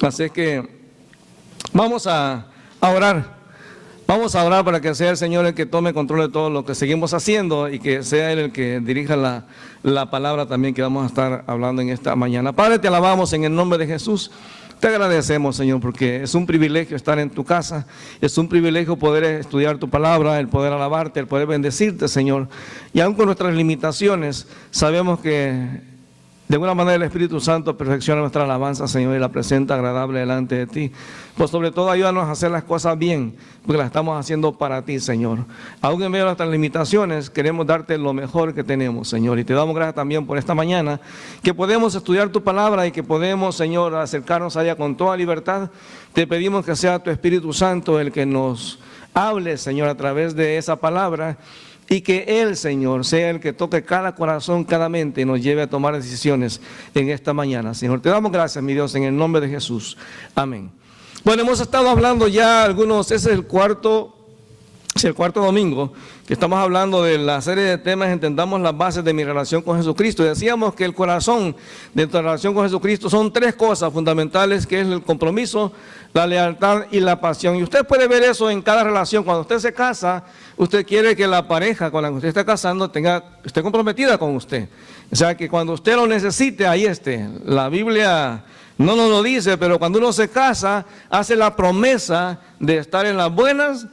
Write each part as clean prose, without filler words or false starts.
Así que vamos a orar. Vamos a orar para que sea el Señor el que tome control de todo lo que seguimos haciendo y que sea Él el que dirija la palabra también que vamos a estar hablando en esta mañana. Padre, te alabamos en el nombre de Jesús. Te agradecemos, Señor, porque es un privilegio estar en tu casa, es un privilegio poder estudiar tu palabra, el poder alabarte, el poder bendecirte, Señor. Y aun con nuestras limitaciones, sabemos que de alguna manera el Espíritu Santo perfecciona nuestra alabanza, Señor, y la presenta agradable delante de ti. Pues sobre todo ayúdanos a hacer las cosas bien, porque las estamos haciendo para ti, Señor. Aún en medio de nuestras limitaciones, queremos darte lo mejor que tenemos, Señor. Y te damos gracias también por esta mañana, que podemos estudiar tu palabra y que podemos, Señor, acercarnos a ella con toda libertad. Te pedimos que sea tu Espíritu Santo el que nos hable, Señor, a través de esa palabra. Y que Él, Señor, sea el que toque cada corazón, cada mente y nos lleve a tomar decisiones en esta mañana. Señor, te damos gracias, mi Dios, en el nombre de Jesús. Amén. Bueno, hemos estado hablando ya ese es el cuarto domingo, que estamos hablando de la serie de temas, entendamos las bases de mi relación con Jesucristo. Decíamos que el corazón de tu relación con Jesucristo son tres cosas fundamentales, que es el compromiso, la lealtad y la pasión. Y usted puede ver eso en cada relación. Cuando usted se casa, usted quiere que la pareja con la que usted está casando esté comprometida con usted. O sea, que cuando usted lo necesite, ahí esté. La Biblia no nos lo dice, pero cuando uno se casa, hace la promesa de estar en las buenas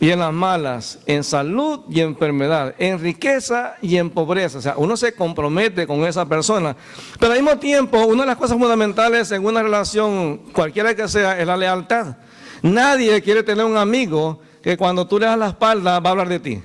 y en las malas, en salud y enfermedad, en riqueza y en pobreza. O sea, uno se compromete con esa persona. Pero al mismo tiempo, una de las cosas fundamentales en una relación, cualquiera que sea, es la lealtad. Nadie quiere tener un amigo que cuando tú le das la espalda va a hablar de ti.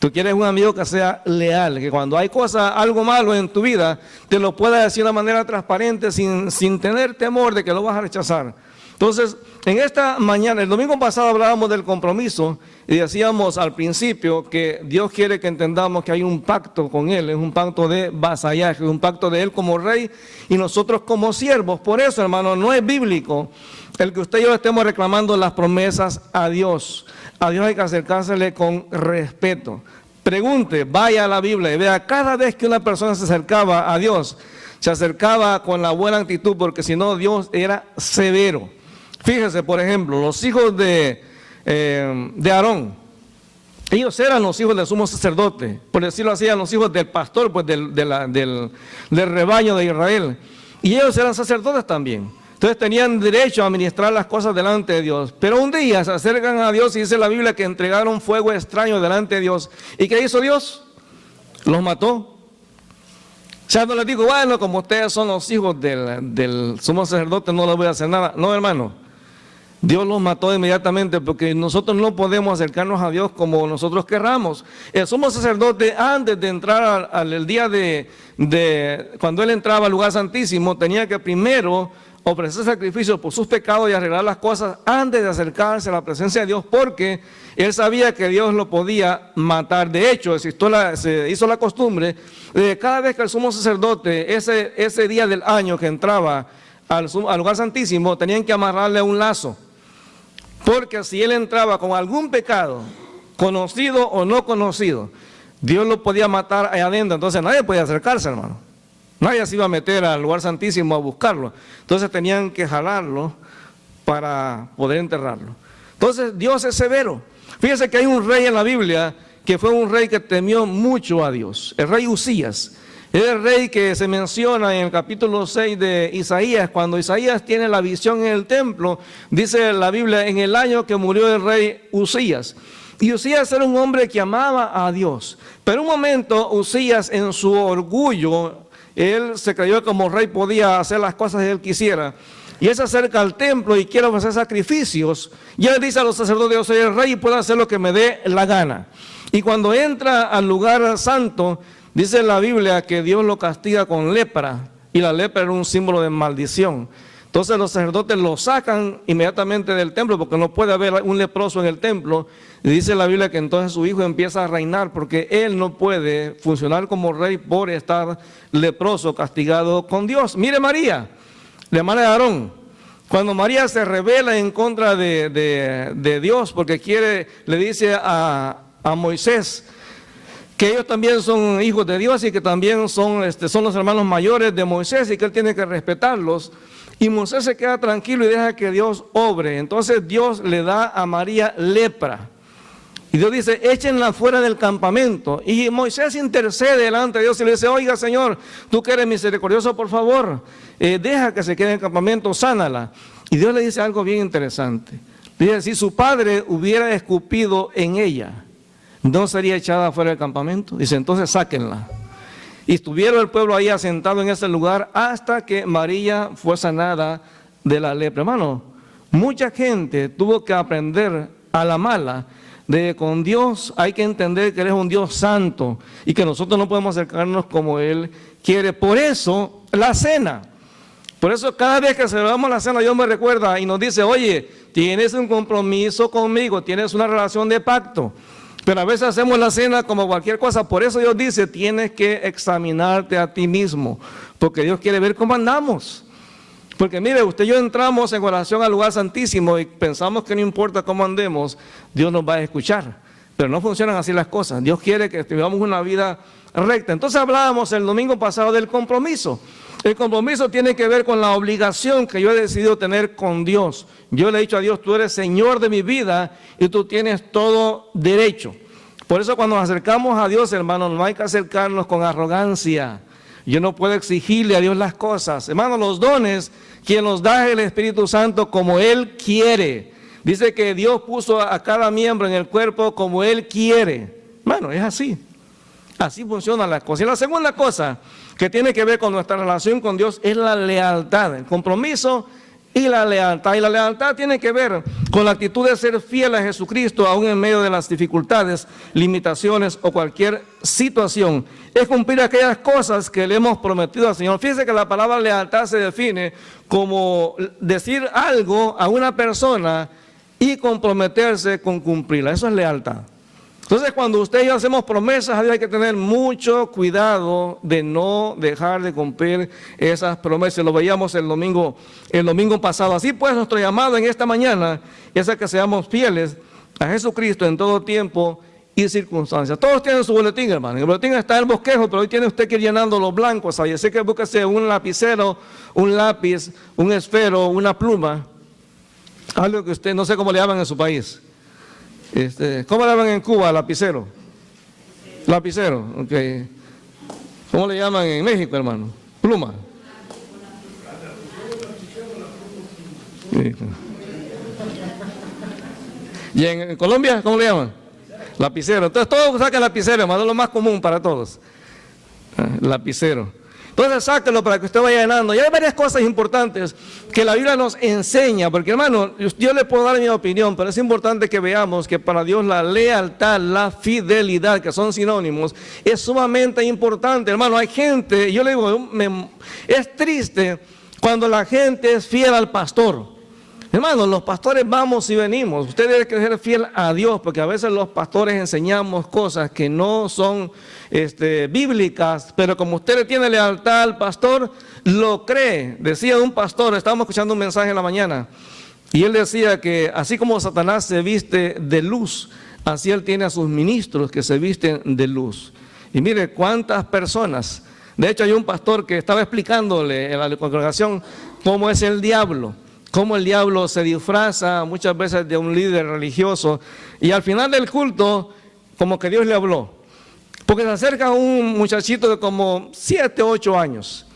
Tú quieres un amigo que sea leal, que cuando hay algo malo en tu vida, te lo pueda decir de manera transparente, sin tener temor de que lo vas a rechazar. Entonces, en esta mañana, el domingo pasado hablábamos del compromiso y decíamos al principio que Dios quiere que entendamos que hay un pacto con Él, es un pacto de vasallaje, es un pacto de Él como rey y nosotros como siervos. Por eso, hermano, no es bíblico el que usted y yo estemos reclamando las promesas a Dios. A Dios hay que acercársele con respeto. Pregunte, vaya a la Biblia y vea cada vez que una persona se acercaba a Dios, se acercaba con la buena actitud, porque si no, Dios era severo. Fíjese, por ejemplo, los hijos de Aarón, ellos eran los hijos del sumo sacerdote, por decirlo así, eran los hijos del pastor, pues del rebaño de Israel, y ellos eran sacerdotes también. Entonces tenían derecho a administrar las cosas delante de Dios. Pero un día se acercan a Dios y dice la Biblia que entregaron fuego extraño delante de Dios. ¿Y qué hizo Dios? Los mató. O sea, no les digo, bueno, como ustedes son los hijos del sumo sacerdote, no les voy a hacer nada. No, hermano. Dios los mató inmediatamente, porque nosotros no podemos acercarnos a Dios como nosotros querramos. El sumo sacerdote, antes de entrar al día cuando él entraba al lugar santísimo, tenía que primero ofrecer sacrificios por sus pecados y arreglar las cosas antes de acercarse a la presencia de Dios, porque él sabía que Dios lo podía matar. De hecho, se hizo la costumbre de cada vez que el sumo sacerdote, ese día del año que entraba al lugar santísimo, tenían que amarrarle un lazo, porque si él entraba con algún pecado, conocido o no conocido, Dios lo podía matar ahí adentro. Entonces nadie podía acercarse, hermano. Nadie se iba a meter al lugar santísimo a buscarlo. Entonces tenían que jalarlo para poder enterrarlo. Entonces Dios es severo. Fíjese que hay un rey en la Biblia que fue un rey que temió mucho a Dios. El rey Usías. Es el rey que se menciona en el capítulo 6 de Isaías. Cuando Isaías tiene la visión en el templo, dice la Biblia, en el año que murió el rey Usías. Y Usías era un hombre que amaba a Dios. Pero un momento Usías, en su orgullo, él se creyó que como rey podía hacer las cosas que él quisiera. Y él se acerca al templo y quiere ofrecer sacrificios. Y él dice a los sacerdotes, yo soy el rey y puedo hacer lo que me dé la gana. Y cuando entra al lugar santo, dice la Biblia que Dios lo castiga con lepra. Y la lepra era un símbolo de maldición. Entonces los sacerdotes lo sacan inmediatamente del templo, porque no puede haber un leproso en el templo. Y dice la Biblia que entonces su hijo empieza a reinar, porque él no puede funcionar como rey por estar leproso, castigado con Dios. Mire María, la hermana de Aarón. Cuando María se rebela en contra de Dios, porque le dice a Moisés que ellos también son hijos de Dios y que también son los hermanos mayores de Moisés y que él tiene que respetarlos. Y Moisés se queda tranquilo y deja que Dios obre. Entonces Dios le da a María lepra. Y Dios dice, échenla fuera del campamento. Y Moisés intercede delante de Dios y le dice, oiga Señor, tú que eres misericordioso, por favor, deja que se quede en el campamento, sánala. Y Dios le dice algo bien interesante. Dice, si su padre hubiera escupido en ella, ¿no sería echada fuera del campamento? Dice, entonces sáquenla. Y estuvieron el pueblo ahí asentado en ese lugar hasta que María fue sanada de la lepra. Hermano, mucha gente tuvo que aprender a la mala de con Dios hay que entender que Él es un Dios santo y que nosotros no podemos acercarnos como Él quiere. Por eso, la cena. Por eso cada vez que celebramos la cena, Dios me recuerda y nos dice, oye, tienes un compromiso conmigo, tienes una relación de pacto. Pero a veces hacemos la cena como cualquier cosa. Por eso Dios dice, tienes que examinarte a ti mismo, porque Dios quiere ver cómo andamos. Porque mire, usted y yo entramos en oración al lugar santísimo y pensamos que no importa cómo andemos, Dios nos va a escuchar. Pero no funcionan así las cosas. Dios quiere que vivamos una vida recta. Entonces hablábamos el domingo pasado del compromiso. El compromiso tiene que ver con la obligación que yo he decidido tener con Dios. Yo le he dicho a Dios, tú eres Señor de mi vida y tú tienes todo derecho. Por eso cuando nos acercamos a Dios, hermanos, no hay que acercarnos con arrogancia. Yo no puedo exigirle a Dios las cosas. Hermanos, los dones, quien los da es el Espíritu Santo como Él quiere. Dice que Dios puso a cada miembro en el cuerpo como Él quiere. Bueno, es así. Así funcionan las cosas. Y la segunda cosa que tiene que ver con nuestra relación con Dios es la lealtad, el compromiso y la lealtad. Y la lealtad tiene que ver con la actitud de ser fiel a Jesucristo aún en medio de las dificultades, limitaciones o cualquier situación. Es cumplir aquellas cosas que le hemos prometido al Señor. Fíjese que la palabra lealtad se define como decir algo a una persona y comprometerse con cumplirla. Eso es lealtad. Entonces, cuando usted y yo hacemos promesas a Dios, hay que tener mucho cuidado de no dejar de cumplir esas promesas. Lo veíamos el domingo pasado. Así pues, nuestro llamado en esta mañana es a que seamos fieles a Jesucristo en todo tiempo y circunstancias. Todos tienen su boletín, hermano. En el boletín está el bosquejo, pero hoy tiene usted que ir llenando los blancos. Ahí sé que búsquese un lapicero, un lápiz, un esfero, una pluma. Algo que usted, no sé cómo le llaman en su país. ¿Cómo le llaman en Cuba? Lapicero. Lapicero, ok. ¿Cómo le llaman en México, hermano? Pluma. ¿Y en Colombia, cómo le llaman? Lapicero. Entonces todos sacan lapicero, hermano, es lo más común para todos. Lapicero. Entonces sáquelo para que usted vaya llenando. Y hay varias cosas importantes que la Biblia nos enseña, porque hermano, yo le puedo dar mi opinión, pero es importante que veamos que para Dios la lealtad, la fidelidad, que son sinónimos, es sumamente importante. Hermano, hay gente, yo le digo, es triste cuando la gente es fiel al pastor. Hermano, los pastores vamos y venimos. Usted debe ser fiel a Dios, porque a veces los pastores enseñamos cosas que no son bíblicas, pero como usted le tiene lealtad al pastor, lo cree. Decía un pastor, estábamos escuchando un mensaje en la mañana, y él decía que así como Satanás se viste de luz, así él tiene a sus ministros que se visten de luz. Y mire cuántas personas, de hecho hay un pastor que estaba explicándole a la congregación cómo es el diablo. Cómo el diablo se disfraza muchas veces de un líder religioso y al final del culto como que Dios le habló, porque se acerca un muchachito de como 7, 8 años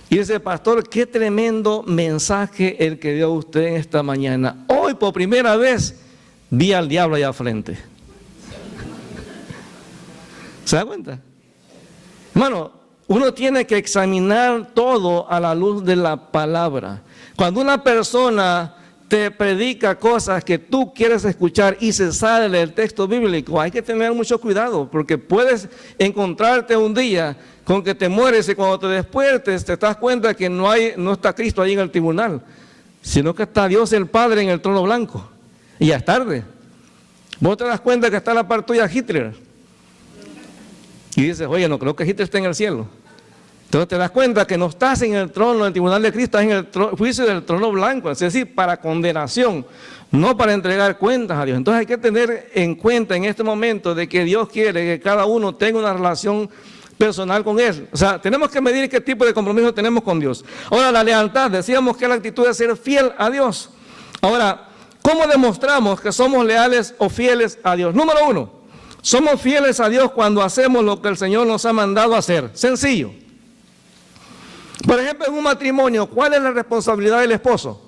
y dice: pastor, qué tremendo mensaje el que dio usted en esta mañana. Hoy por primera vez vi al diablo allá al frente. ¿Se da cuenta? Hermano, uno tiene que examinar todo a la luz de la palabra. Cuando una persona te predica cosas que tú quieres escuchar y se sale del texto bíblico, hay que tener mucho cuidado, porque puedes encontrarte un día con que te mueres y cuando te despiertes te das cuenta que no está Cristo ahí en el tribunal, sino que está Dios el Padre en el trono blanco. Y ya es tarde. Vos te das cuenta que está la par tuya Hitler. Y dices: oye, no creo que Hitler esté en el cielo. Entonces te das cuenta que no estás en el trono, en el tribunal de Cristo, estás en el juicio del trono blanco, es decir, para condenación, no para entregar cuentas a Dios. Entonces hay que tener en cuenta en este momento de que Dios quiere que cada uno tenga una relación personal con Él. O sea, tenemos que medir qué tipo de compromiso tenemos con Dios. Ahora, la lealtad, decíamos que es la actitud de ser fiel a Dios. Ahora, ¿cómo demostramos que somos leales o fieles a Dios? Número uno, somos fieles a Dios cuando hacemos lo que el Señor nos ha mandado hacer. Sencillo. Por ejemplo, en un matrimonio, ¿cuál es la responsabilidad del esposo?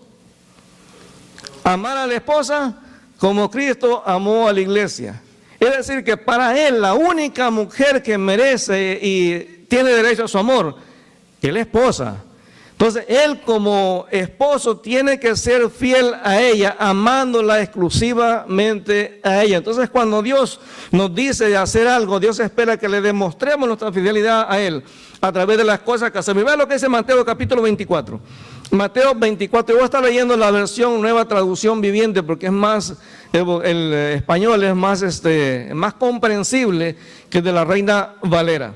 Amar a la esposa como Cristo amó a la iglesia. Es decir, que para Él la única mujer que merece y tiene derecho a su amor es la esposa. Entonces, Él como esposo tiene que ser fiel a ella, amándola exclusivamente a ella. Entonces, cuando Dios nos dice de hacer algo, Dios espera que le demostremos nuestra fidelidad a Él a través de las cosas que hacemos. Y vean lo que dice Mateo capítulo 24. Mateo 24, yo voy a estar leyendo la versión Nueva Traducción Viviente porque es más, el español es más comprensible que de la Reina Valera.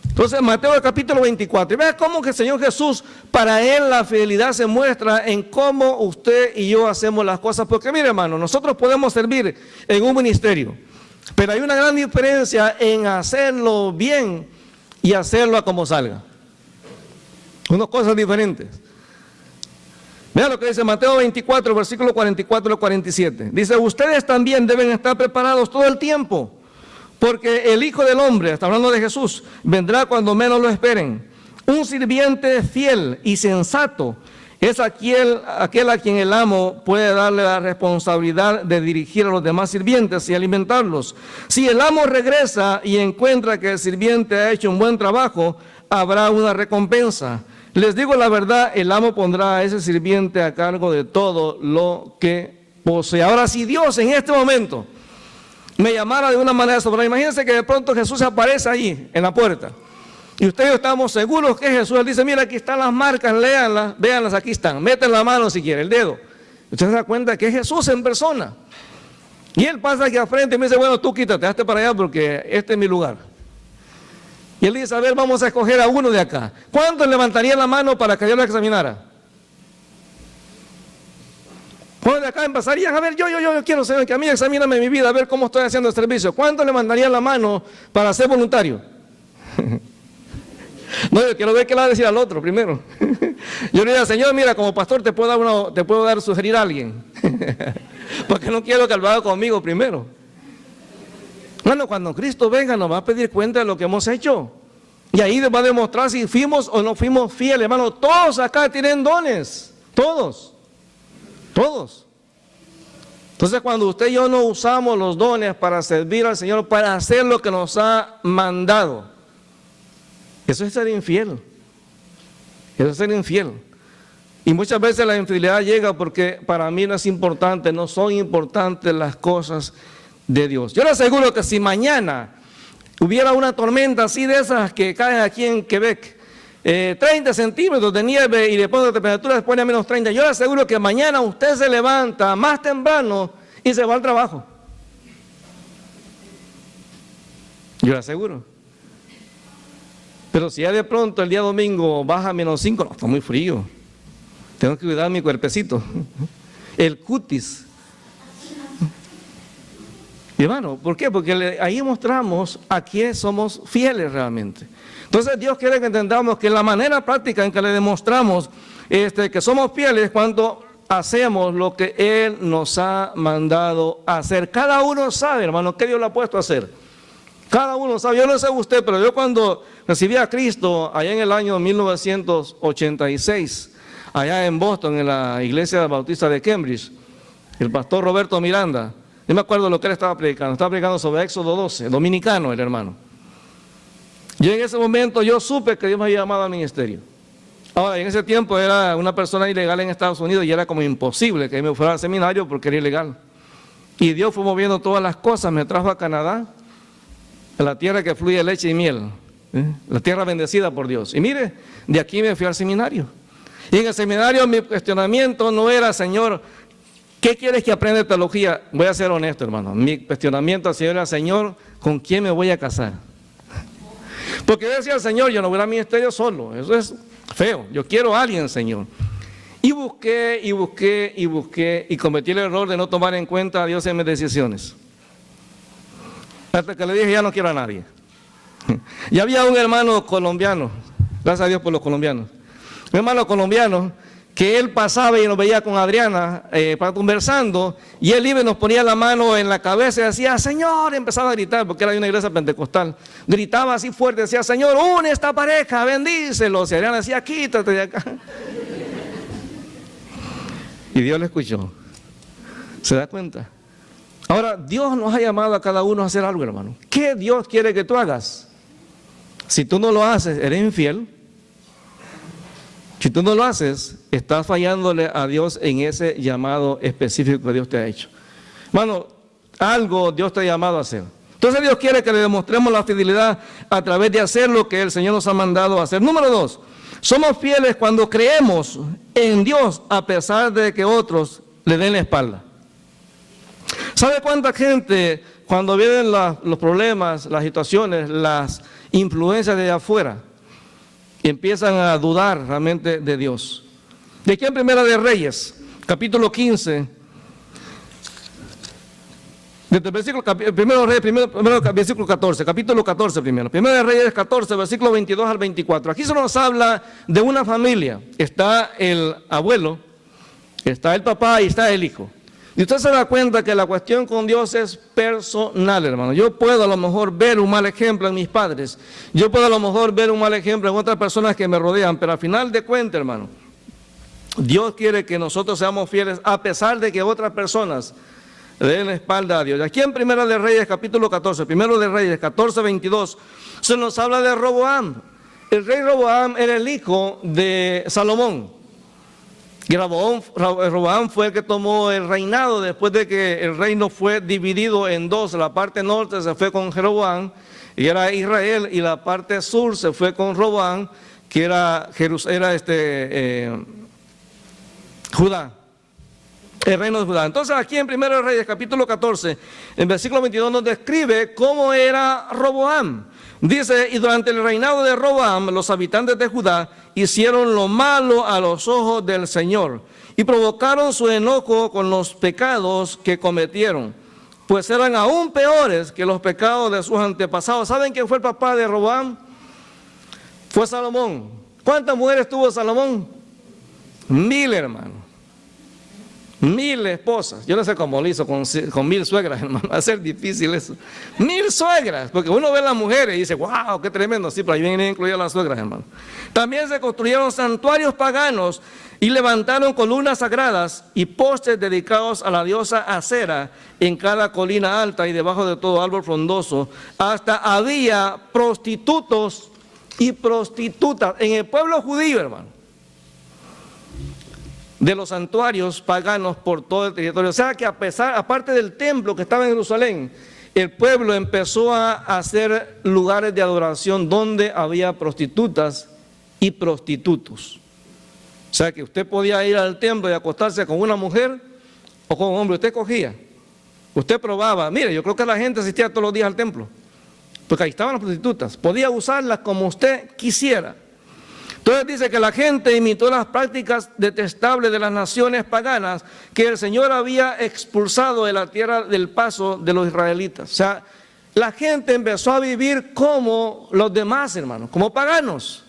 Entonces, Mateo capítulo 24, y vea cómo que el Señor Jesús, para Él la fidelidad se muestra en cómo usted y yo hacemos las cosas. Porque mire, hermano, nosotros podemos servir en un ministerio, pero hay una gran diferencia en hacerlo bien y hacerlo a como salga. Unas cosas diferentes. Vean lo que dice Mateo 24, versículo 44 al 47. Dice, ustedes también deben estar preparados todo el tiempo, porque el Hijo del Hombre, está hablando de Jesús, vendrá cuando menos lo esperen. Un sirviente fiel y sensato es aquel a quien el amo puede darle la responsabilidad de dirigir a los demás sirvientes y alimentarlos. Si el amo regresa y encuentra que el sirviente ha hecho un buen trabajo, habrá una recompensa. Les digo la verdad, el amo pondrá a ese sirviente a cargo de todo lo que posee. Ahora, si Dios en este momento me llamara de una manera sobrenatural, imagínense que de pronto Jesús aparece ahí en la puerta y ustedes estamos seguros que es Jesús. Él dice, mira, aquí están las marcas, léanlas, véanlas, aquí están, meten la mano si quiere, el dedo. Usted se da cuenta que es Jesús en persona. Y Él pasa aquí al frente y me dice, bueno, tú quítate, hazte para allá porque este es mi lugar. Y Él dice, a ver, vamos a escoger a uno de acá. ¿Cuántos levantarían la mano para que yo lo examinara? ¿Cuántos de acá empezarían? A ver, yo quiero saber que a mí examíname mi vida, a ver cómo estoy haciendo el servicio. ¿Cuántos levantarían la mano para ser voluntario? No, yo quiero ver qué le va a decir al otro primero. Yo le diría, Señor, mira, como pastor te puedo dar sugerir a alguien. Porque no quiero que lo haga conmigo primero. Bueno, cuando Cristo venga nos va a pedir cuenta de lo que hemos hecho. Y ahí va a demostrar si fuimos o no fuimos fieles. Hermano, todos acá tienen dones. Todos. Entonces, cuando usted y yo no usamos los dones para servir al Señor, para hacer lo que nos ha mandado, eso es ser infiel. Eso es ser infiel. Y muchas veces la infidelidad llega porque para mí no es importante, no son importantes las cosas de Dios. Yo le aseguro que si mañana hubiera una tormenta así de esas que caen aquí en Quebec, 30 centímetros de nieve y después la temperatura se pone a menos 30, yo le aseguro que mañana usted se levanta más temprano y se va al trabajo. Yo le aseguro. Pero si ya de pronto el día domingo baja a menos 5, no, está muy frío. Tengo que cuidar mi cuerpecito. El cutis. Y hermano, ¿por qué? Porque ahí mostramos a quién somos fieles realmente. Entonces Dios quiere que entendamos que la manera práctica en que le demostramos que somos fieles es cuando hacemos lo que Él nos ha mandado hacer. Cada uno sabe, hermano, qué Dios le ha puesto a hacer. Cada uno sabe. Yo no sé usted, pero yo cuando recibí a Cristo allá en el año 1986, allá en Boston, en la iglesia bautista de Cambridge, el pastor Roberto Miranda, yo me acuerdo de lo que él estaba predicando sobre Éxodo 12, dominicano el hermano. Yo en ese momento yo supe que Dios me había llamado al ministerio. Ahora, en ese tiempo era una persona ilegal en Estados Unidos y era como imposible que me fuera al seminario porque era ilegal. Y Dios fue moviendo todas las cosas, me trajo a Canadá, a la tierra que fluye leche y miel, la tierra bendecida por Dios. Y mire, de aquí me fui al seminario. Y en el seminario mi cuestionamiento no era, Señor, ¿qué quieres que aprenda de teología? Voy a ser honesto, hermano. Mi cuestionamiento al Señor era, Señor, ¿con quién me voy a casar? Porque yo decía al Señor, yo no voy al ministerio solo, eso es feo, yo quiero a alguien, Señor. Y busqué, y cometí el error de no tomar en cuenta a Dios en mis decisiones. Hasta que le dije, ya no quiero a nadie. Y había un hermano colombiano, gracias a Dios por los colombianos, un hermano colombiano que él pasaba y nos veía con Adriana conversando, y él iba y nos ponía la mano en la cabeza y decía, Señor, empezaba a gritar, porque era de una iglesia pentecostal, gritaba así fuerte, decía, Señor, une esta pareja, bendícelos, y Adriana decía, quítate de acá. Y Dios le escuchó. ¿Se da cuenta? Ahora, Dios nos ha llamado a cada uno a hacer algo, hermano. ¿Qué Dios quiere que tú hagas? Si tú no lo haces, eres infiel. Si tú no lo haces, estás fallándole a Dios en ese llamado específico que Dios te ha hecho. Hermano, algo Dios te ha llamado a hacer. Entonces Dios quiere que le demostremos la fidelidad a través de hacer lo que el Señor nos ha mandado a hacer. Número 2, somos fieles cuando creemos en Dios a pesar de que otros le den la espalda. ¿Sabe cuánta gente cuando vienen los problemas, las situaciones, las influencias de afuera, empiezan a dudar realmente de Dios? De aquí en Primera de Reyes, capítulo 15, desde el versículo, primero versículo 14, capítulo 14 primero. Primera de Reyes 14, versículo 22 al 24. Aquí se nos habla de una familia. Está el abuelo, está el papá y está el hijo. Y usted se da cuenta que la cuestión con Dios es personal, hermano. Yo puedo a lo mejor ver un mal ejemplo en mis padres. Yo puedo a lo mejor ver un mal ejemplo en otras personas que me rodean. Pero al final de cuentas, hermano, Dios quiere que nosotros seamos fieles a pesar de que otras personas le den la espalda a Dios. Aquí en Primera de Reyes, capítulo 14, Primero de Reyes, 14, 22, se nos habla de Roboam. El rey Roboam era el hijo de Salomón. Y Roboam fue el que tomó el reinado después de que el reino fue dividido en dos. La parte norte se fue con Jeroboam, y era Israel, y la parte sur se fue con Roboam, que era Judá, el reino de Judá. Entonces aquí en 1 Reyes capítulo 14, en versículo 22 nos describe cómo era Roboam. Dice, y durante el reinado de Roboam, los habitantes de Judá hicieron lo malo a los ojos del Señor y provocaron su enojo con los pecados que cometieron, pues eran aún peores que los pecados de sus antepasados. ¿Saben quién fue el papá de Roboam? Fue Salomón. ¿Cuántas mujeres tuvo Salomón? 1000, hermano. 1000 esposas. Yo no sé cómo lo hizo con 1000 suegras, hermano. Va a ser difícil eso. 1000 suegras, porque uno ve a las mujeres y dice, wow, qué tremendo. Sí, pero ahí vienen incluidas las suegras, hermano. También se construyeron santuarios paganos y levantaron columnas sagradas y postes dedicados a la diosa Acera en cada colina alta y debajo de todo árbol frondoso. Hasta había prostitutos y prostitutas en el pueblo judío, hermano, de los santuarios paganos por todo el territorio. O sea que aparte del templo que estaba en Jerusalén, el pueblo empezó a hacer lugares de adoración donde había prostitutas y prostitutos. O sea que usted podía ir al templo y acostarse con una mujer o con un hombre. Usted cogía, usted probaba. Mire, yo creo que la gente asistía todos los días al templo, porque ahí estaban las prostitutas. Podía usarlas como usted quisiera. Entonces dice que la gente imitó las prácticas detestables de las naciones paganas que el Señor había expulsado de la tierra del paso de los israelitas. O sea, la gente empezó a vivir como los demás, hermanos, como paganos.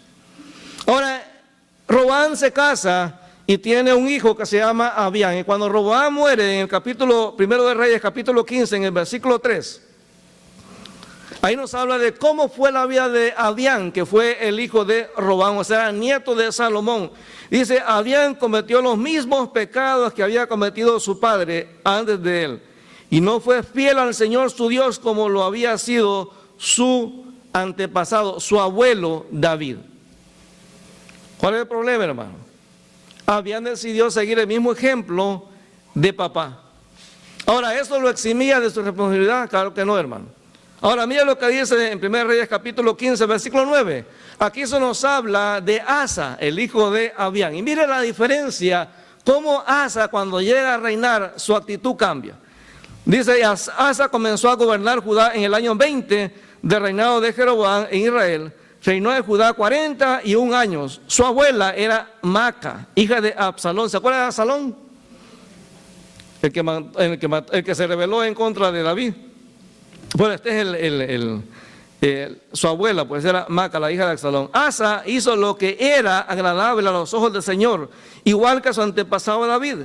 Ahora, Roboam se casa y tiene un hijo que se llama Abián. Y cuando Roboam muere, en el capítulo 1 de Reyes, capítulo 15, en el versículo 3, ahí nos habla de cómo fue la vida de Abián, que fue el hijo de Roboam, o sea, nieto de Salomón. Dice, Abián cometió los mismos pecados que había cometido su padre antes de él, y no fue fiel al Señor su Dios como lo había sido su antepasado, su abuelo David. ¿Cuál es el problema, hermano? Abián decidió seguir el mismo ejemplo de papá. Ahora, ¿eso lo eximía de su responsabilidad? Claro que no, hermano. Ahora, mira lo que dice en 1 Reyes capítulo 15, versículo 9. Aquí se nos habla de Asa, el hijo de Abián. Y mire la diferencia, cómo Asa cuando llega a reinar, su actitud cambia. Dice, Asa comenzó a gobernar Judá en el año 20 del reinado de Jeroboam en Israel. Reinó en Judá 41 años. Su abuela era Maca, hija de Absalón. ¿Se acuerdan de Absalón? El que se rebeló en contra de David. Bueno, este es su abuela, pues era Maaca, la hija de Absalón. Asa hizo lo que era agradable a los ojos del Señor, igual que a su antepasado David.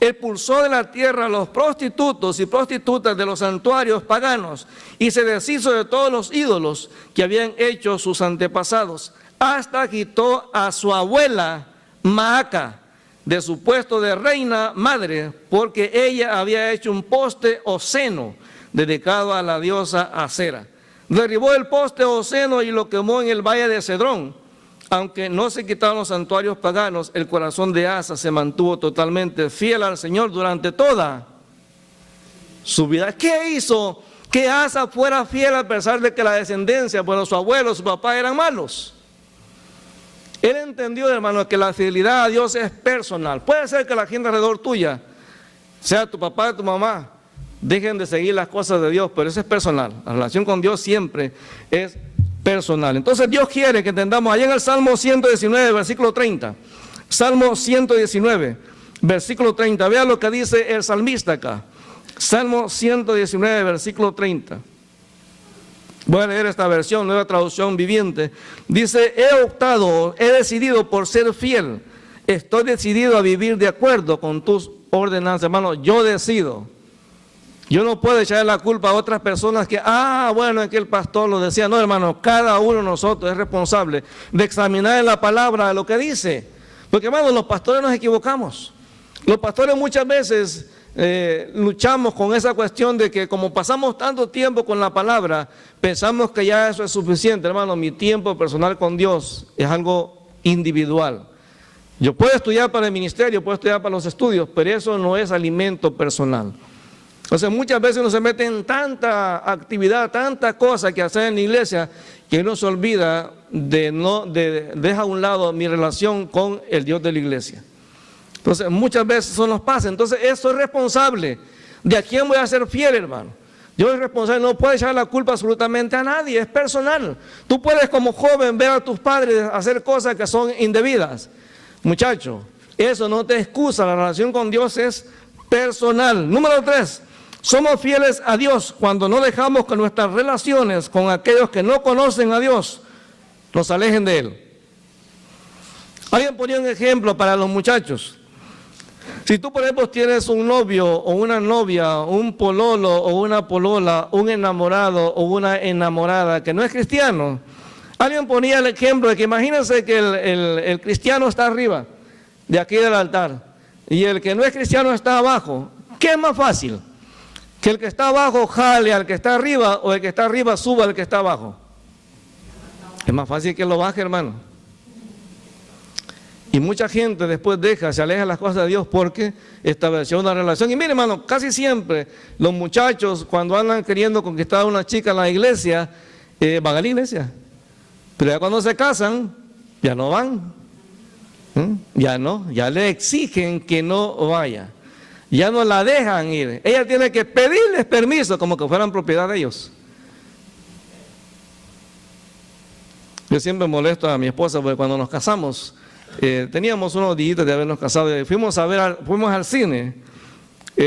Expulsó de la tierra a los prostitutos y prostitutas de los santuarios paganos y se deshizo de todos los ídolos que habían hecho sus antepasados. Hasta quitó a su abuela Maaca de su puesto de reina madre, porque ella había hecho un poste o seno dedicado a la diosa Acera. Derribó el poste o seno y lo quemó en el valle de Cedrón. Aunque no se quitaron los santuarios paganos, el corazón de Asa se mantuvo totalmente fiel al Señor durante toda su vida. ¿Qué hizo que Asa fuera fiel a pesar de que la descendencia, bueno, su abuelo, su papá eran malos? Él entendió, hermano, que la fidelidad a Dios es personal. Puede ser que la gente alrededor tuya, sea tu papá, tu mamá, dejen de seguir las cosas de Dios, pero eso es personal. La relación con Dios siempre es personal. Entonces Dios quiere que entendamos allá en el Salmo 119, versículo 30. Salmo 119, versículo 30. Vea lo que dice el salmista acá. Salmo 119, versículo 30. Voy a leer esta versión, nueva traducción viviente. Dice, he decidido por ser fiel. Estoy decidido a vivir de acuerdo con tus ordenanzas. Hermano, yo decido. Yo no puedo echarle la culpa a otras personas que, bueno, es que el pastor lo decía. No, hermano, cada uno de nosotros es responsable de examinar en la palabra lo que dice. Porque, hermano, los pastores nos equivocamos. Los pastores muchas veces luchamos con esa cuestión de que como pasamos tanto tiempo con la palabra, pensamos que ya eso es suficiente. Hermano, mi tiempo personal con Dios es algo individual. Yo puedo estudiar para el ministerio, puedo estudiar para los estudios, pero eso no es alimento personal. Entonces muchas veces uno se mete en tanta actividad, tanta cosa que hacer en la iglesia, que uno se olvida deja a un lado mi relación con el Dios de la iglesia. Entonces muchas veces eso nos pasa. Entonces eso es responsable. ¿De a quién voy a ser fiel, hermano? Yo soy responsable, no puedo echar la culpa absolutamente a nadie, es personal. Tú puedes como joven ver a tus padres hacer cosas que son indebidas. Muchacho, eso no te excusa, la relación con Dios es personal. Número 3. Somos fieles a Dios cuando no dejamos que nuestras relaciones con aquellos que no conocen a Dios nos alejen de Él. Alguien ponía un ejemplo para los muchachos. Si tú, por ejemplo, tienes un novio o una novia, un pololo o una polola, un enamorado o una enamorada que no es cristiano, alguien ponía el ejemplo de que imagínense que el cristiano está arriba, de aquí del altar, y el que no es cristiano está abajo. ¿Qué es más fácil? ¿Que el que está abajo jale al que está arriba o el que está arriba suba al que está abajo? Es más fácil que lo baje, hermano. Y mucha gente después se aleja de las cosas de Dios porque estableció una relación. Y mire, hermano, casi siempre los muchachos cuando andan queriendo conquistar a una chica en la iglesia, van a la iglesia. Pero ya cuando se casan, ya no van. Ya le exigen que no vaya. Ya no la dejan ir. Ella tiene que pedirles permiso como que fueran propiedad de ellos. Yo siempre molesto a mi esposa porque cuando nos casamos, teníamos unos días de habernos casado y fuimos al cine.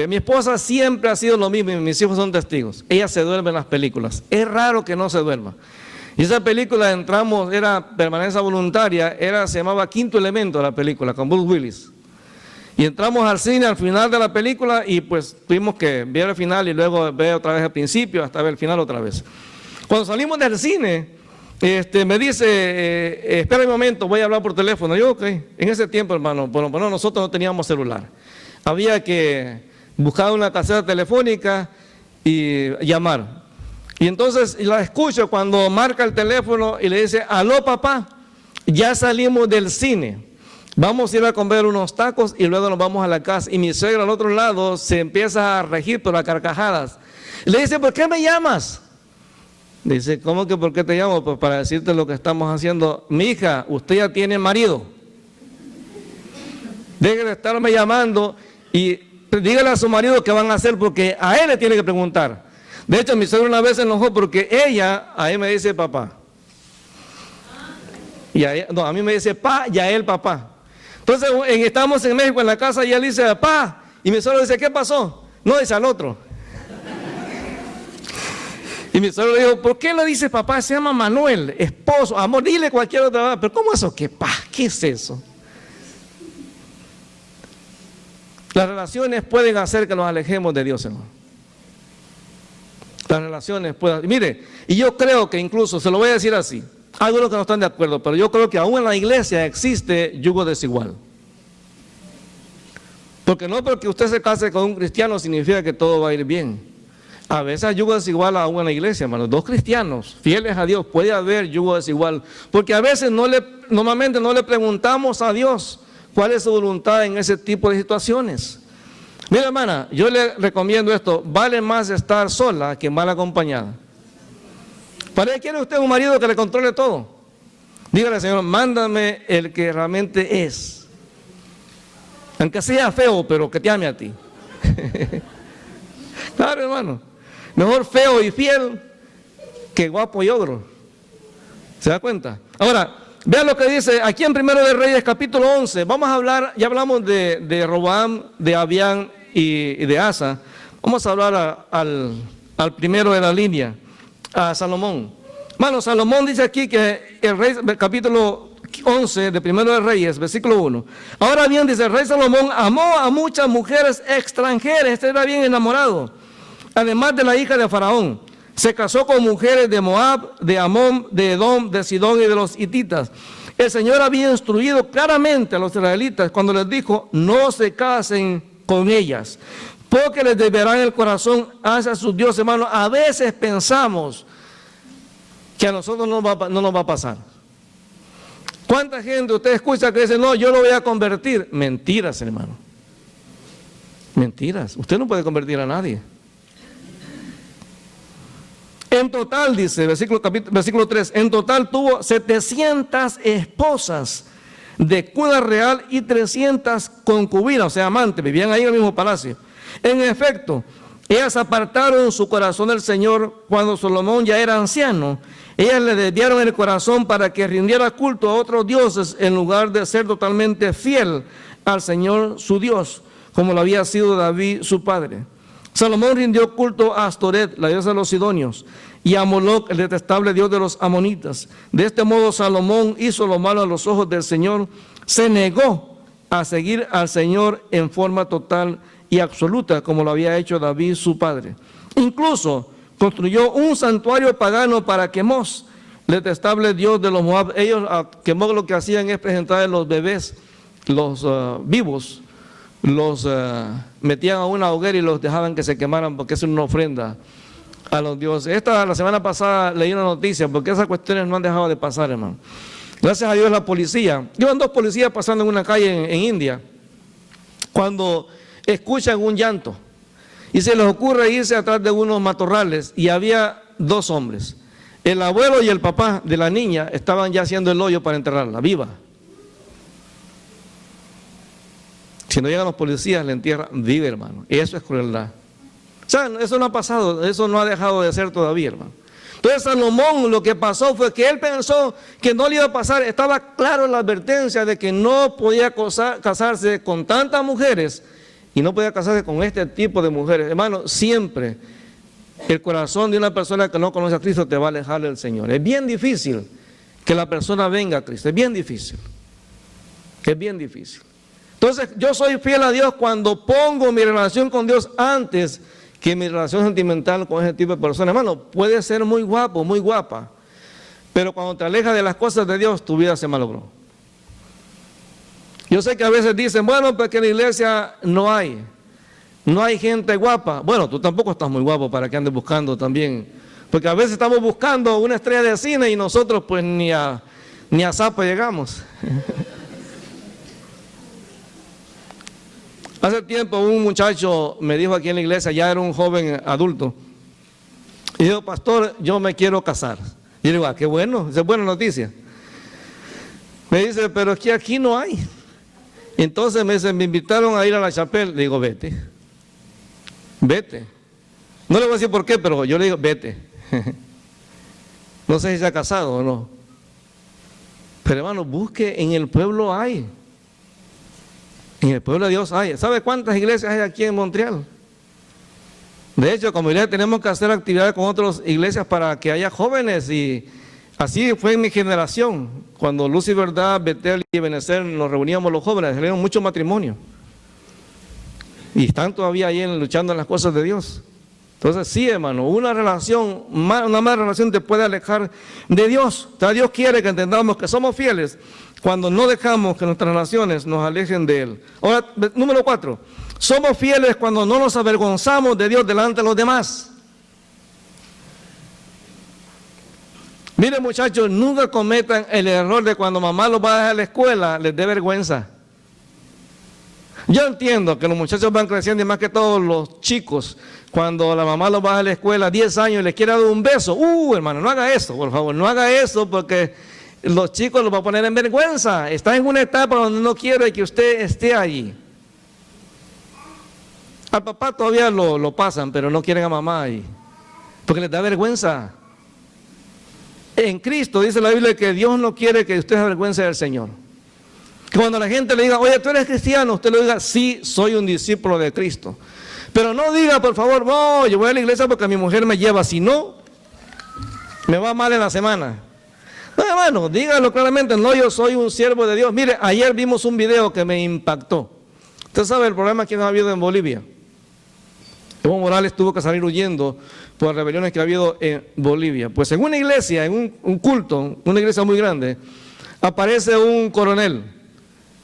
Mi esposa siempre ha sido lo mismo y mis hijos son testigos. Ella se duerme en las películas. Es raro que no se duerma. Y esa película entramos, era permanencia voluntaria, se llamaba Quinto Elemento la película, con Bruce Willis. Y entramos al cine al final de la película y pues tuvimos que ver el final y luego ver otra vez el principio hasta ver el final otra vez. Cuando salimos del cine, me dice, espera un momento, voy a hablar por teléfono. Yo, ok. En ese tiempo, hermano, bueno, nosotros no teníamos celular. Había que buscar una caseta telefónica y llamar. Y entonces la escucho cuando marca el teléfono y le dice, aló papá, ya salimos del cine. Vamos a ir a comer unos tacos y luego nos vamos a la casa. Y mi suegra al otro lado se empieza a regir por las carcajadas. Le dice, ¿por qué me llamas? Dice, ¿cómo que por qué te llamo? Pues para decirte lo que estamos haciendo. Mi hija, usted ya tiene marido. Deje de estarme llamando y dígale a su marido qué van a hacer porque a él le tiene que preguntar. De hecho, mi suegra una vez se enojó porque ella, a él me dice papá. Y a mí me dice pa y a él papá. Entonces estamos en México en la casa y él dice papá. Y mi suegra dice, ¿qué pasó? No, dice al otro. Y mi suegro le dijo, ¿por qué le dice papá? Se llama Manuel, esposo, amor, dile cualquier otra cosa. Pero ¿cómo eso? ¿Qué es eso? Las relaciones pueden hacer que nos alejemos de Dios, hermano. Las relaciones pueden... Mire, y yo creo que incluso, se lo voy a decir así, hay algunos que no están de acuerdo, pero yo creo que aún en la iglesia existe yugo desigual. Porque no porque usted se case con un cristiano significa que todo va a ir bien. A veces hay yugo desigual aún en la iglesia, hermano. Dos cristianos fieles a Dios, puede haber yugo desigual. Porque a veces normalmente no le preguntamos a Dios cuál es su voluntad en ese tipo de situaciones. Mira, hermana, yo le recomiendo esto, vale más estar sola que mal acompañada. ¿Para qué quiere usted un marido que le controle todo? Dígale, Señor, mándame el que realmente es. Aunque sea feo, pero que te ame a ti. Claro, hermano. Mejor feo y fiel que guapo y ogro. ¿Se da cuenta? Ahora, vean lo que dice aquí en Primero de Reyes, capítulo 11. Vamos a hablar, ya hablamos de Roboam, de Abián y de Asa. Vamos a hablar al primero de la línea, a Salomón. Hermano, Salomón dice aquí que el rey, capítulo 11 de Primero de Reyes, versículo 1. Ahora bien, dice, el rey Salomón amó a muchas mujeres extranjeras, este era bien enamorado, además de la hija de Faraón. Se casó con mujeres de Moab, de Amón, de Edom, de Sidón y de los hititas. El Señor había instruido claramente a los israelitas cuando les dijo, no se casen con ellas, porque les desviarán el corazón hacia sus dioses. Hermano, a veces pensamos que a nosotros no nos va a pasar. ¿Cuánta gente usted escucha que dice, no, yo lo voy a convertir? Mentiras, hermano. Mentiras. Usted no puede convertir a nadie. En total, dice, versículo 3, en total tuvo 700 esposas de cuna real y 300 concubinas, o sea, amantes, vivían ahí en el mismo palacio. En efecto, ellas apartaron su corazón del Señor cuando Salomón ya era anciano. Ellas le desviaron el corazón para que rindiera culto a otros dioses en lugar de ser totalmente fiel al Señor su Dios, como lo había sido David su padre. Salomón rindió culto a Astoret, la diosa de los sidonios, y a Moloc, el detestable dios de los amonitas. De este modo Salomón hizo lo malo a los ojos del Señor, se negó a seguir al Señor en forma total y absoluta, como lo había hecho David su padre. Incluso construyó un santuario pagano para Quemos, el detestable dios de los Moab. Ellos a Quemos lo que hacían es presentar los bebés, los vivos, los metían a una hoguera y los dejaban que se quemaran porque es una ofrenda a los dioses. La semana pasada leí una noticia porque esas cuestiones no han dejado de pasar, hermano. Gracias a Dios la policía, iban dos policías pasando en una calle en India, cuando escuchan un llanto y se les ocurre irse atrás de unos matorrales y había dos hombres, el abuelo y el papá de la niña estaban ya haciendo el hoyo para enterrarla viva. Si no llegan los policías, la entierran viva, hermano. Y eso es crueldad. O sea, eso no ha pasado, eso no ha dejado de ser todavía, hermano. Entonces Salomón lo que pasó fue que él pensó que no le iba a pasar. Estaba claro la advertencia de que no podía casarse con tantas mujeres y no podía casarse con este tipo de mujeres. Hermano, siempre el corazón de una persona que no conoce a Cristo te va a alejar del Señor. Es bien difícil que la persona venga a Cristo, es bien difícil. Es bien difícil. Entonces, yo soy fiel a Dios cuando pongo mi relación con Dios antes que mi relación sentimental con ese tipo de personas. Hermano, puede ser muy guapo, muy guapa, pero cuando te alejas de las cosas de Dios, tu vida se malogró. Yo sé que a veces dicen, bueno, porque en la iglesia no hay gente guapa. Bueno, tú tampoco estás muy guapo para que andes buscando también, porque a veces estamos buscando una estrella de cine y nosotros pues ni a Zapa llegamos. Hace tiempo un muchacho me dijo aquí en la iglesia, ya era un joven adulto, y dijo, pastor, yo me quiero casar. Y yo digo, qué bueno, esa es buena noticia. Me dice, pero es que aquí no hay. Entonces me invitaron a ir a la chapel. Le digo, vete. No le voy a decir por qué, pero yo le digo, vete. No sé si se ha casado o no. Pero hermano, busque, en el pueblo hay. En el pueblo de Dios hay. ¿Sabe cuántas iglesias hay aquí en Montreal? De hecho, como iglesia tenemos que hacer actividades con otras iglesias para que haya jóvenes, y así fue en mi generación. Cuando Luz y Verdad, Betel y Ebenezer nos reuníamos los jóvenes, salieron muchos matrimonios. Y están todavía ahí luchando en las cosas de Dios. Entonces sí, hermano, una mala relación te puede alejar de Dios. O sea, Dios quiere que entendamos que somos fieles cuando no dejamos que nuestras relaciones nos alejen de Él. Ahora, número 4, somos fieles cuando no nos avergonzamos de Dios delante de los demás. Miren, muchachos, nunca cometan el error de cuando mamá los va a dejar a la escuela, les dé vergüenza. Yo entiendo que los muchachos van creciendo, y más que todos los chicos, cuando la mamá los va a la escuela 10 años y les quiere dar un beso. Hermano, no haga eso, por favor, no haga eso, porque los chicos los va a poner en vergüenza. Está en una etapa donde no quiere que usted esté allí. Al papá todavía lo pasan, pero no quieren a mamá ahí, porque les da vergüenza. En Cristo dice la Biblia que Dios no quiere que usted se avergüence del Señor. Que cuando la gente le diga, oye, ¿tú eres cristiano?, usted le diga, sí, soy un discípulo de Cristo. Pero no diga, por favor, no, yo voy a la iglesia porque mi mujer me lleva, si no, me va mal en la semana. No, hermano, dígalo claramente, no, yo soy un siervo de Dios. Mire, ayer vimos un video que me impactó. Usted sabe el problema que ha habido en Bolivia. Evo Morales tuvo que salir huyendo por las rebeliones que ha habido en Bolivia. Pues en una iglesia, en un culto, una iglesia muy grande, aparece un coronel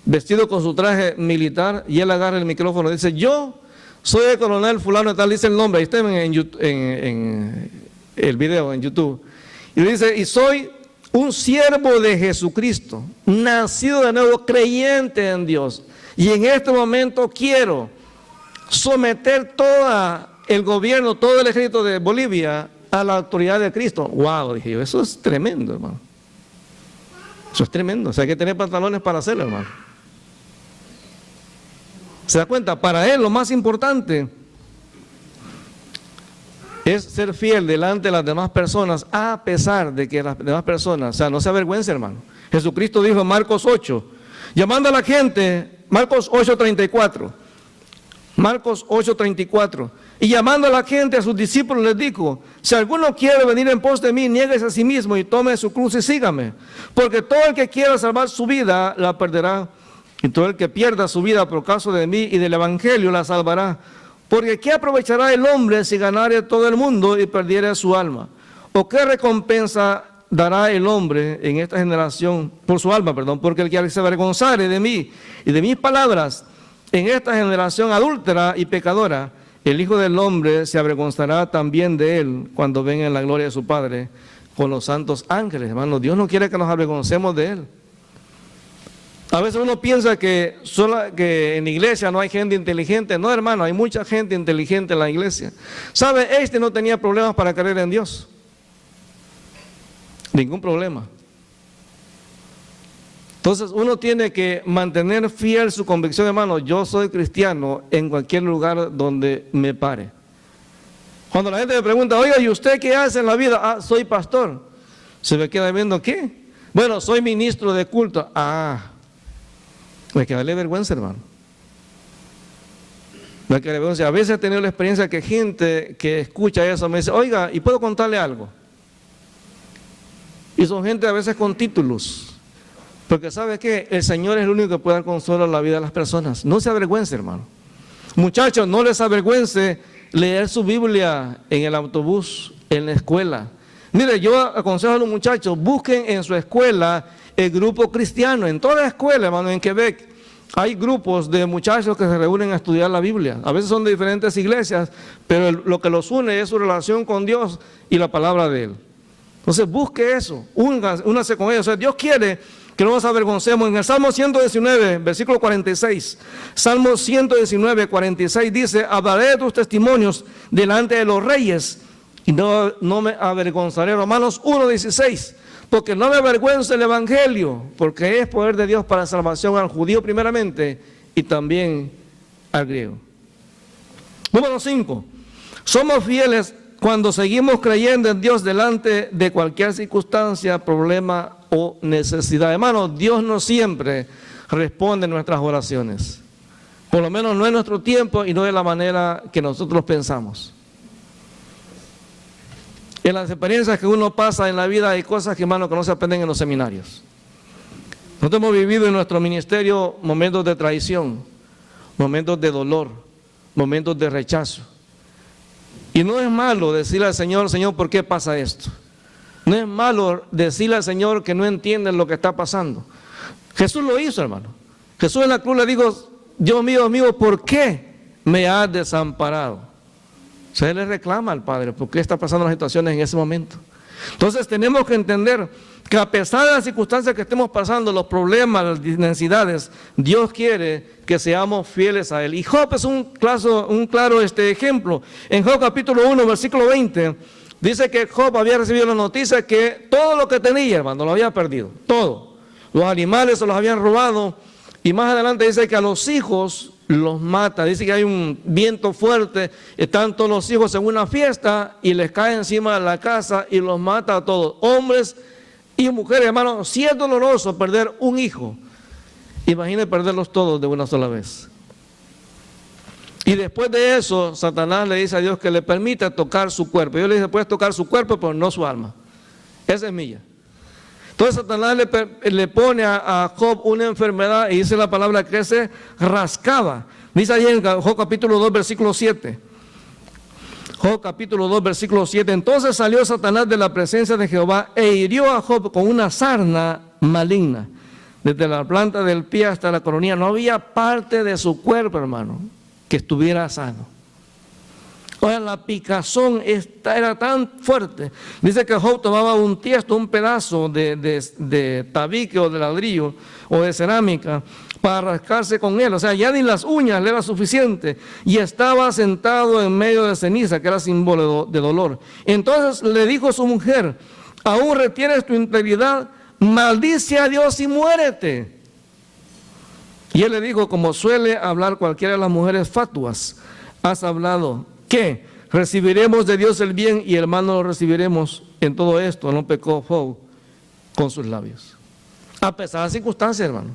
vestido con su traje militar, y él agarra el micrófono y dice, yo soy el coronel fulano de tal, dice el nombre, ahí está en el video en YouTube, y dice, y soy un siervo de Jesucristo, nacido de nuevo, creyente en Dios, y en este momento quiero someter todo el gobierno, todo el ejército de Bolivia a la autoridad de Cristo. Wow, dije yo, eso es tremendo, hermano. Eso es tremendo, o sea, hay que tener pantalones para hacerlo, hermano. ¿Se da cuenta? Para él lo más importante es ser fiel delante de las demás personas, a pesar de que las demás personas, o sea, no se avergüence, hermano. Jesucristo dijo en Marcos 8, llamando a la gente, Marcos 8:34, Marcos 8:34, y llamando a la gente, a sus discípulos, les dijo, si alguno quiere venir en pos de mí, niéguese a sí mismo y tome su cruz y sígame, porque todo el que quiera salvar su vida, la perderá, y todo el que pierda su vida por causa de mí y del evangelio, la salvará. Porque ¿qué aprovechará el hombre si ganare todo el mundo y perdiere su alma? ¿O qué recompensa dará el hombre en esta generación, por su alma, perdón? Porque el que se avergonzare de mí y de mis palabras en esta generación adúltera y pecadora, el Hijo del Hombre se avergonzará también de él cuando venga en la gloria de su Padre con los santos ángeles. Hermano, Dios no quiere que nos avergoncemos de él. A veces uno piensa que en la iglesia no hay gente inteligente. No, hermano, hay mucha gente inteligente en la iglesia. ¿Sabe? Este no tenía problemas para creer en Dios. Ningún problema. Entonces uno tiene que mantener fiel su convicción, hermano. Yo soy cristiano en cualquier lugar donde me pare. Cuando la gente me pregunta, oiga, ¿y usted qué hace en la vida? Ah, soy pastor. Se me queda viendo, ¿qué? Bueno, soy ministro de culto. Me queda vergüenza, hermano. Me queda vergüenza. A veces he tenido la experiencia que gente que escucha eso me dice, oiga, ¿y puedo contarle algo? Y son gente a veces con títulos. Porque ¿sabe qué? El Señor es el único que puede dar consuelo a la vida de las personas. No se avergüence, hermano. Muchachos, no les avergüence leer su Biblia en el autobús, en la escuela. Mire, yo aconsejo a los muchachos, busquen en su escuela el grupo cristiano. En toda la escuela, hermano, en Quebec, hay grupos de muchachos que se reúnen a estudiar la Biblia. A veces son de diferentes iglesias, pero lo que los une es su relación con Dios y la palabra de Él. Entonces busque eso, únase con ellos. O sea, Dios quiere que no nos avergoncemos. En el Salmo 119, versículo 46, Salmo 119, 46 dice, hablaré de tus testimonios delante de los reyes y no me avergonzaré. Romanos 1:16, porque no me avergüenza el evangelio, porque es poder de Dios para salvación al judío primeramente y también al griego. Número 5, somos fieles cuando seguimos creyendo en Dios delante de cualquier circunstancia, problema o necesidad. Hermano, Dios no siempre responde nuestras oraciones, por lo menos no en nuestro tiempo y no de la manera que nosotros pensamos. En las experiencias que uno pasa en la vida hay cosas que, hermano, que no se aprenden en los seminarios. Nosotros hemos vivido en nuestro ministerio momentos de traición, momentos de dolor, momentos de rechazo. Y no es malo decirle al Señor, Señor, ¿por qué pasa esto? No es malo decirle al Señor que no entienden lo que está pasando. Jesús lo hizo, hermano. Jesús en la cruz le dijo, Dios mío, ¿por qué me has desamparado? O sea, Él le reclama al Padre, ¿por qué está pasando las situaciones en ese momento? Entonces tenemos que entender que a pesar de las circunstancias que estemos pasando, los problemas, las necesidades, Dios quiere que seamos fieles a Él. Y Job es un claro ejemplo. En Job capítulo 1, versículo 20, dice que Job había recibido la noticia que todo lo que tenía, hermano, lo había perdido, todo. Los animales se los habían robado, y más adelante dice que a los hijos los mata. Dice que hay un viento fuerte, están todos los hijos en una fiesta y les cae encima de la casa y los mata a todos, hombres y mujeres, hermano. Si es doloroso perder un hijo, imagine perderlos todos de una sola vez. Y después de eso, Satanás le dice a Dios que le permita tocar su cuerpo. Yo le dije, puedes tocar su cuerpo, pero no su alma. Esa es mía. Entonces Satanás le pone a Job una enfermedad y dice la palabra que se rascaba. Dice ahí en Job capítulo 2, versículo 7. Job capítulo 2, versículo 7. Entonces salió Satanás de la presencia de Jehová e hirió a Job con una sarna maligna. Desde la planta del pie hasta la coronilla. No había parte de su cuerpo, hermano, que estuviera sano. O sea, la picazón era tan fuerte. Dice que Job tomaba un tiesto, un pedazo de tabique o de ladrillo o de cerámica para rascarse con él. O sea, ya ni las uñas le era suficiente. Y estaba sentado en medio de ceniza, que era símbolo de dolor. Entonces le dijo a su mujer, ¿aún retienes tu integridad? Maldice a Dios y muérete. Y él le dijo, como suele hablar cualquiera de las mujeres fatuas, has hablado. ¿Qué? Recibiremos de Dios el bien y el mal no lo recibiremos. En todo esto no pecó Job con sus labios. A pesar de las circunstancias, hermano.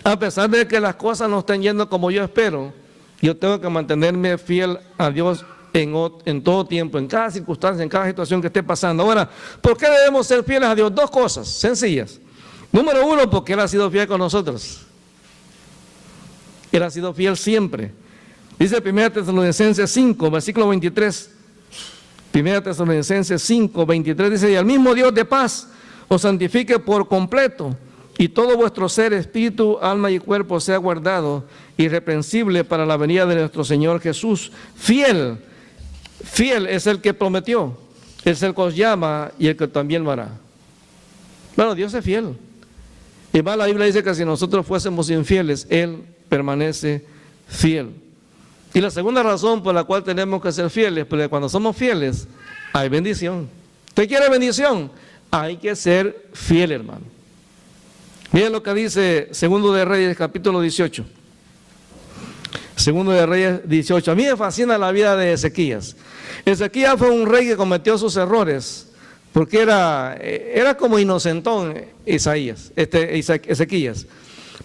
A pesar de que las cosas no estén yendo como yo espero, yo tengo que mantenerme fiel a Dios en todo tiempo, en cada circunstancia, en cada situación que esté pasando. Ahora, ¿por qué debemos ser fieles a Dios? Dos cosas sencillas. Número uno, porque Él ha sido fiel con nosotros. Él ha sido fiel siempre. Dice 1 Tesalonicenses 5, versículo 23. 1 Tesalonicenses 5, 23 dice, y al mismo Dios de paz os santifique por completo, y todo vuestro ser, espíritu, alma y cuerpo sea guardado irreprensible para la venida de nuestro Señor Jesús. Fiel es el que prometió, es el que os llama y el que también lo hará. Bueno, Dios es fiel. Y más la Biblia dice que si nosotros fuésemos infieles, Él permanece fiel. Y la segunda razón por la cual tenemos que ser fieles, porque cuando somos fieles, hay bendición. ¿Usted quiere bendición? Hay que ser fiel, hermano. Miren lo que dice Segundo de Reyes, capítulo 18. Segundo de Reyes 18. A mí me fascina la vida de Ezequías. Ezequías fue un rey que cometió sus errores, porque era como inocentón Ezequías.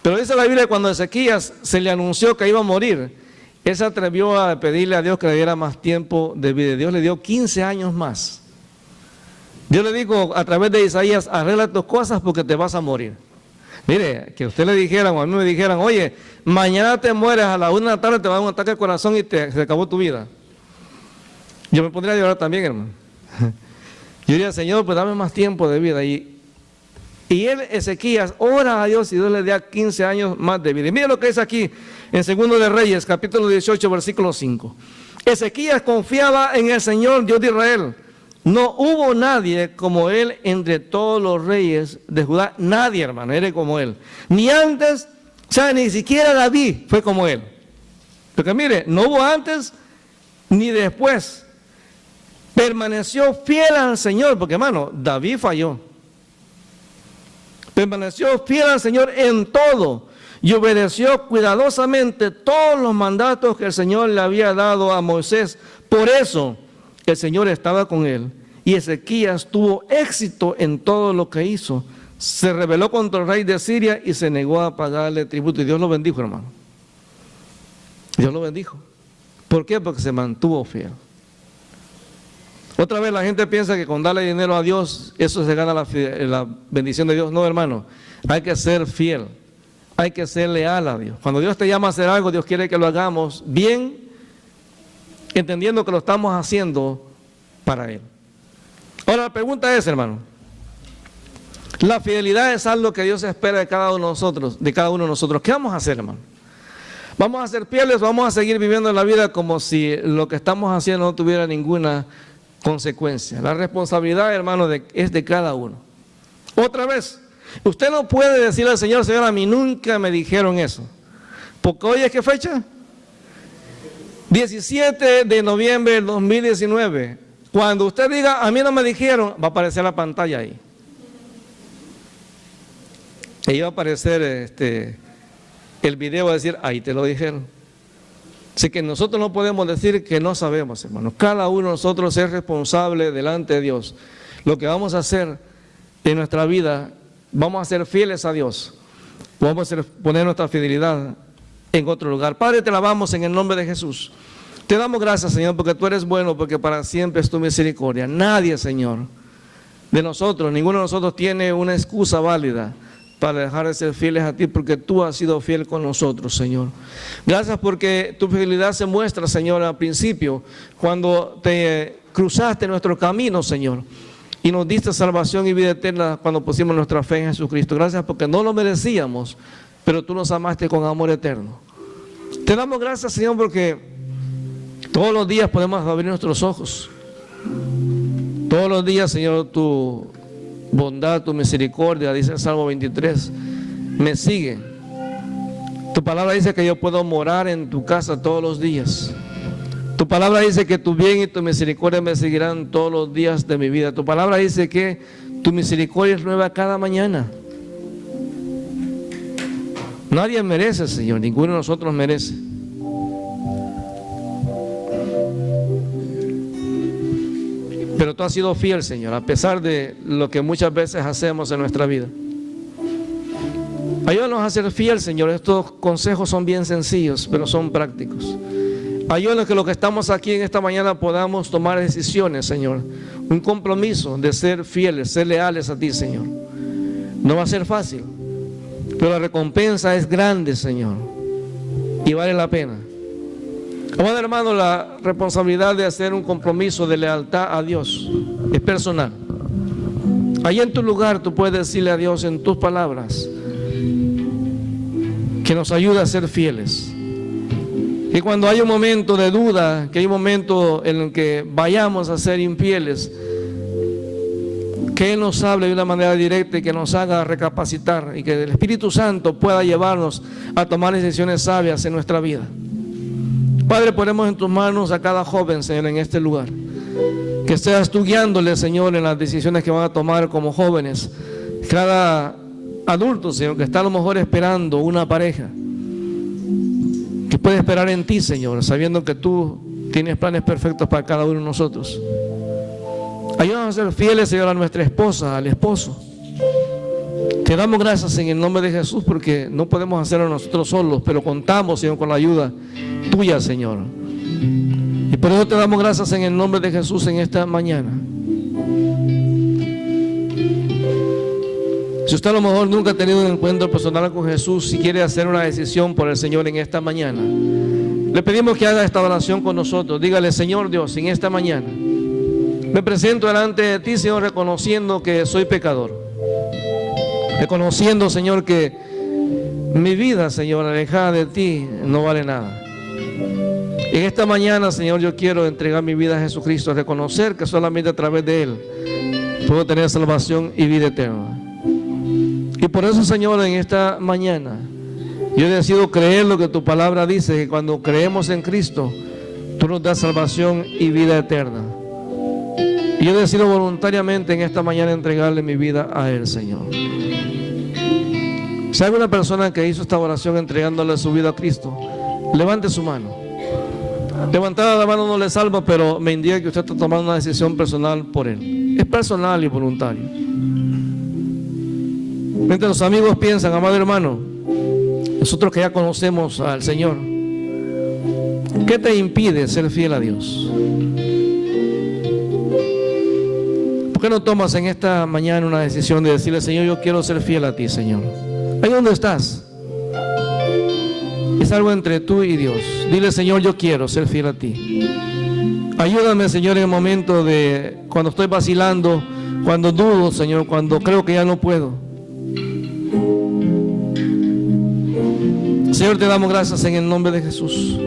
Pero dice la Biblia que cuando Ezequías se le anunció que iba a morir, él se atrevió a pedirle a Dios que le diera más tiempo de vida. Dios le dio 15 años más. Dios le dijo a través de Isaías, arregla tus cosas porque te vas a morir. Mire, que a usted le dijeran o a mí me dijeran, oye, mañana te mueres, a la 1 de la tarde te va a dar un ataque al corazón y se acabó tu vida. Yo me pondría a llorar también, hermano. Yo diría, Señor, pues dame más tiempo de vida. Y él, Ezequías, ora a Dios y Dios le da 15 años más de vida. Y mire lo que dice aquí en Segundo de Reyes, capítulo 18, versículo 5. Ezequías confiaba en el Señor, Dios de Israel. No hubo nadie como él entre todos los reyes de Judá. Nadie, hermano, era como él. Ni antes, o sea, ni siquiera David fue como él. Porque mire, no hubo antes ni después. Permaneció fiel al Señor, porque hermano, David falló. Permaneció fiel al Señor en todo y obedeció cuidadosamente todos los mandatos que el Señor le había dado a Moisés. Por eso el Señor estaba con él y Ezequías tuvo éxito en todo lo que hizo. Se rebeló contra el rey de Siria y se negó a pagarle tributo. Y Dios lo bendijo, hermano. Dios lo bendijo. ¿Por qué? Porque se mantuvo fiel. Otra vez la gente piensa que con darle dinero a Dios, eso se gana la bendición de Dios. No, hermano, hay que ser fiel, hay que ser leal a Dios. Cuando Dios te llama a hacer algo, Dios quiere que lo hagamos bien, entendiendo que lo estamos haciendo para Él. Ahora la pregunta es, hermano, la fidelidad es algo que Dios espera de cada uno de nosotros. ¿Qué vamos a hacer, hermano? ¿Vamos a ser fieles o vamos a seguir viviendo la vida como si lo que estamos haciendo no tuviera ninguna consecuencia? La responsabilidad, hermano, es de cada uno. Otra vez, usted no puede decirle al Señor, Señor, a mí nunca me dijeron eso. Porque hoy es ¿qué fecha? 17 de noviembre del 2019. Cuando usted diga, a mí no me dijeron, va a aparecer la pantalla ahí. Y va a aparecer el video, va a decir, ahí te lo dijeron. Así que nosotros no podemos decir que no sabemos, hermanos. Cada uno de nosotros es responsable delante de Dios. Lo que vamos a hacer en nuestra vida, vamos a ser fieles a Dios. Vamos a poner nuestra fidelidad en otro lugar. Padre, te alabamos en el nombre de Jesús. Te damos gracias, Señor, porque tú eres bueno, porque para siempre es tu misericordia. Nadie, Señor, de nosotros, ninguno de nosotros tiene una excusa válida para dejar de ser fieles a ti, porque tú has sido fiel con nosotros, Señor. Gracias porque tu fidelidad se muestra, Señor, al principio, cuando te cruzaste nuestro camino, Señor, y nos diste salvación y vida eterna cuando pusimos nuestra fe en Jesucristo. Gracias porque no lo merecíamos, pero tú nos amaste con amor eterno. Te damos gracias, Señor, porque todos los días podemos abrir nuestros ojos. Todos los días, Señor, tu bondad, tu misericordia, dice el Salmo 23, me sigue. Tu palabra dice que yo puedo morar en tu casa todos los días. Tu palabra dice que tu bien y tu misericordia me seguirán todos los días de mi vida. Tu palabra dice que tu misericordia es nueva cada mañana. Nadie merece, Señor, ninguno de nosotros merece. Pero tú has sido fiel, Señor, a pesar de lo que muchas veces hacemos en nuestra vida. Ayúdanos a ser fiel, Señor. Estos consejos son bien sencillos, pero son prácticos. Ayúdanos que los que estamos aquí en esta mañana podamos tomar decisiones, Señor. Un compromiso de ser fieles, ser leales a ti, Señor. No va a ser fácil, pero la recompensa es grande, Señor, y vale la pena. Amado hermano, la responsabilidad de hacer un compromiso de lealtad a Dios es personal. Allí en tu lugar tú puedes decirle a Dios en tus palabras que nos ayude a ser fieles. Y cuando hay un momento de duda, que hay un momento en el que vayamos a ser infieles, que Él nos hable de una manera directa y que nos haga recapacitar y que el Espíritu Santo pueda llevarnos a tomar decisiones sabias en nuestra vida. Padre, ponemos en tus manos a cada joven, Señor, en este lugar. Que seas tú guiándole, Señor, en las decisiones que van a tomar como jóvenes. Cada adulto, Señor, que está a lo mejor esperando una pareja, que puede esperar en ti, Señor, sabiendo que tú tienes planes perfectos para cada uno de nosotros. Ayúdanos a ser fieles, Señor, a nuestra esposa, al esposo. Te damos gracias en el nombre de Jesús porque no podemos hacerlo nosotros solos, pero contamos, Señor, con la ayuda tuya, Señor. Y por eso te damos gracias en el nombre de Jesús en esta mañana. Si usted a lo mejor nunca ha tenido un encuentro personal con Jesús, si quiere hacer una decisión por el Señor en esta mañana, le pedimos que haga esta oración con nosotros. Dígale: Señor Dios, en esta mañana me presento delante de ti, Señor, reconociendo que soy pecador. Reconociendo, Señor, que mi vida, Señor, alejada de ti, no vale nada. En esta mañana, Señor, yo quiero entregar mi vida a Jesucristo, reconocer que solamente a través de Él puedo tener salvación y vida eterna. Y por eso, Señor, en esta mañana yo decido creer lo que tu palabra dice, que cuando creemos en Cristo, tú nos das salvación y vida eterna. Y yo decido voluntariamente en esta mañana entregarle mi vida a Él, Señor. Si hay una persona que hizo esta oración entregándole su vida a Cristo, levante su mano. Levantada la mano no le salva, pero me indica que usted está tomando una decisión personal por Él. Es personal y voluntario. Mientras los amigos piensan, amado hermano, nosotros que ya conocemos al Señor, ¿qué te impide ser fiel a Dios? qué no tomas en esta mañana una decisión de decirle: Señor, yo quiero ser fiel a ti, Señor? Ahí donde estás. Es algo entre tú y Dios. Dile: Señor, yo quiero ser fiel a ti. Ayúdame, Señor, en el momento de cuando estoy vacilando, cuando dudo, Señor, cuando creo que ya no puedo. Señor, te damos gracias en el nombre de Jesús.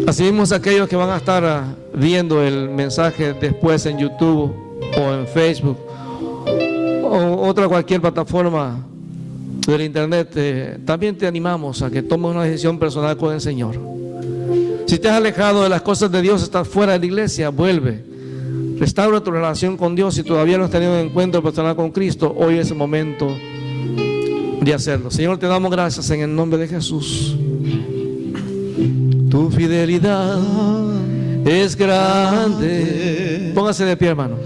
Así mismo aquellos que van a estar viendo el mensaje después en YouTube o en Facebook o otra cualquier plataforma del internet, también te animamos a que tomes una decisión personal con el Señor. Si te has alejado de las cosas de Dios, estás fuera de la iglesia, vuelve. Restaura tu relación con Dios. Si todavía no has tenido un encuentro personal con Cristo, hoy es el momento de hacerlo. Señor, te damos gracias en el nombre de Jesús. Tu fidelidad es grande. Póngase de pie, hermano.